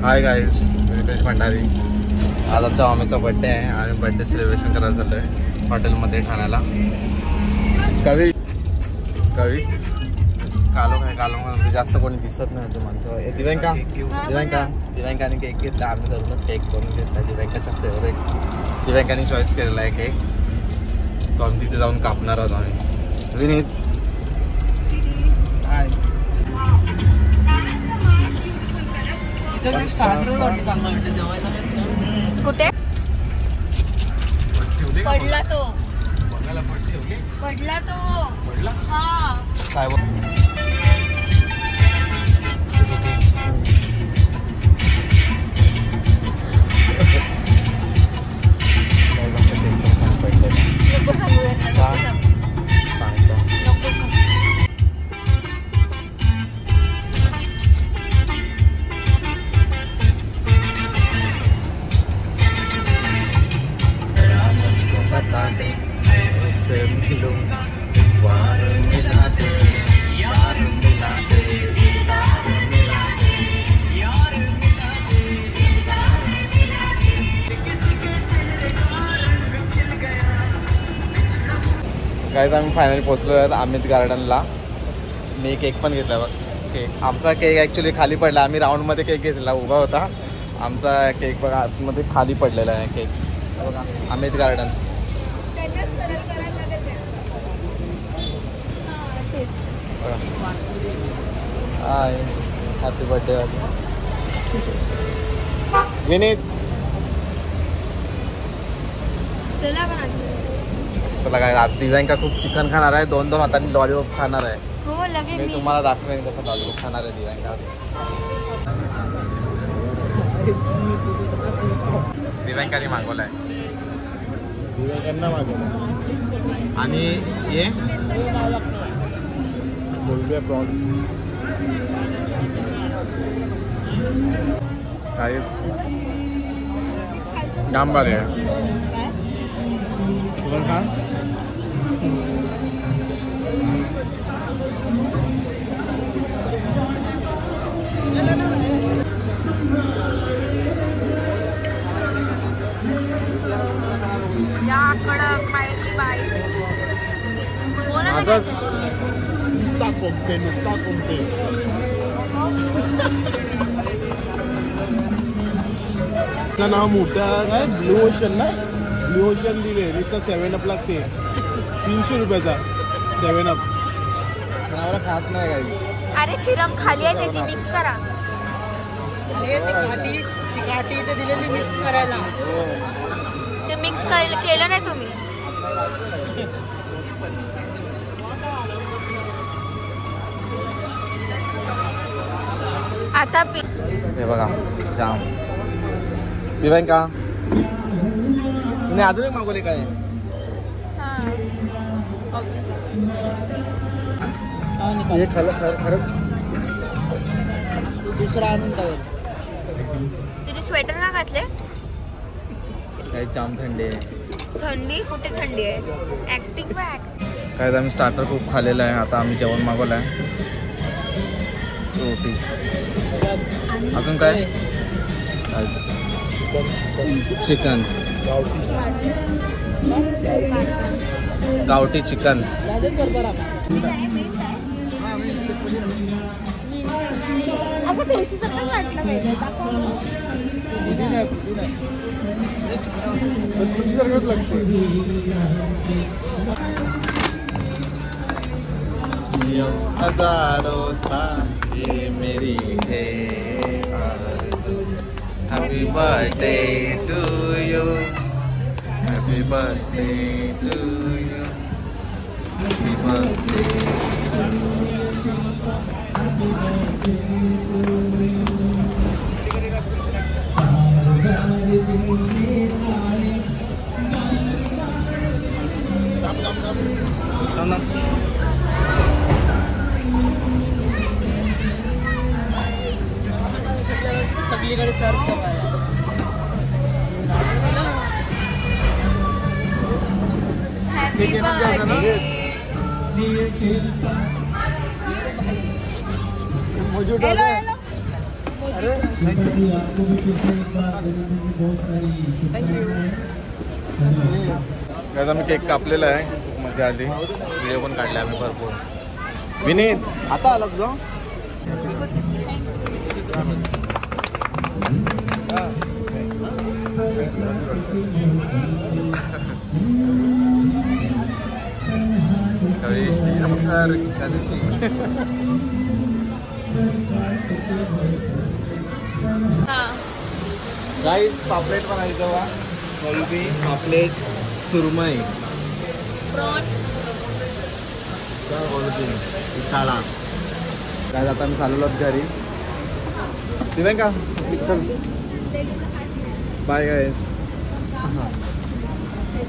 Hi guys, मी रितेश भंडारी. आज आमच्या मामीचा birthday आहे आणि बड्डे सेलिब्रेशन करायला चाललो आहे हॉटेलमध्ये ठाण्याला. कवी कालो जास्त कोणी दिसत नाही. ते माणसं दिव्यांकाने केक घेतला. आम्ही धरूनच केक करून घेतला. दिव्यांकाच्या फेवरेट दिव्यांकाने चॉईस केलेला आहे केक. तो आम्ही तिथे जाऊन कापणार आहोत आम्ही. विनीत कुठे पडला तो? पडला तो. हा काय गाईज, आम्ही फायनली पोचलो आहेत अमित गार्डनला. मी केक पण घेतला बघ. केक आमचा केक ॲक्च्युली खाली पडला. आम्ही राऊंडमध्ये केक घेतला, उभा होता. आमचा केक बघा आतमध्ये खाली पडलेला आहे केक. बघा अमित गार्डन. हाय, हॅपी बर्थडे विनीत. चला काय, आज दिव्यांका खूप चिकन खाणार आहे. 2-2 हातांनी लॉलीपॉप खाणार आहे. हो लगेच मी तुम्हाला दाखवेन कसं लॉलीपॉप खाणार आहे दिव्यांका. दिव्यांकाने मागवलाय आणि ये काय डांबार आहे. खा या कडक माहिती बाई. नुसता कोमते. नाव मोठं काय ब्लू ओशन ना. ब्लू ओशन दिले नुसतं 7up लागते. 300 रुपयाचा 7up. मला खास नाही काही. अरे सिरम खाली आहे त्याची, मिक्स करा. दिलेली मिक्स करायला. ते मिक्स केलं नाही तुम्ही. आता हे बघा जाम. दिव्यांका नाही अजून एक मागवले काय. हे खरं दुसरा आणून टाकेल. तुझे स्वेटर ना घातले. काही जाम थंडी आहे. थंडी कुठे थंडी आहे. ऍक्टिंग काय आम्ही स्टार्टर खूप खाल्लेलं आहे. आता आम्ही जेवण मागवलं आहे. रोटी अजून काय चिकन गावठी चिकन. हजारों साथी मेरी है. Happy birthday to you. Happy birthday to you. Happy birthday to you. Happy birthday to you. सगळीकडे सर्च करायला. Happy birthday. मौजूद हेलो हेलो आज आम्ही केक कापलेला आहे, खूप मजा आली, व्हिडिओ पण काढले आम्ही भरपूर. विनीत आता आला तुझा कधीशी गाईस पापलेट बनायचं वा कोलबी पापलेट सुरमई काय बोलते काळा काय आता मी चाललो घरी दिवे का बाय गाईस.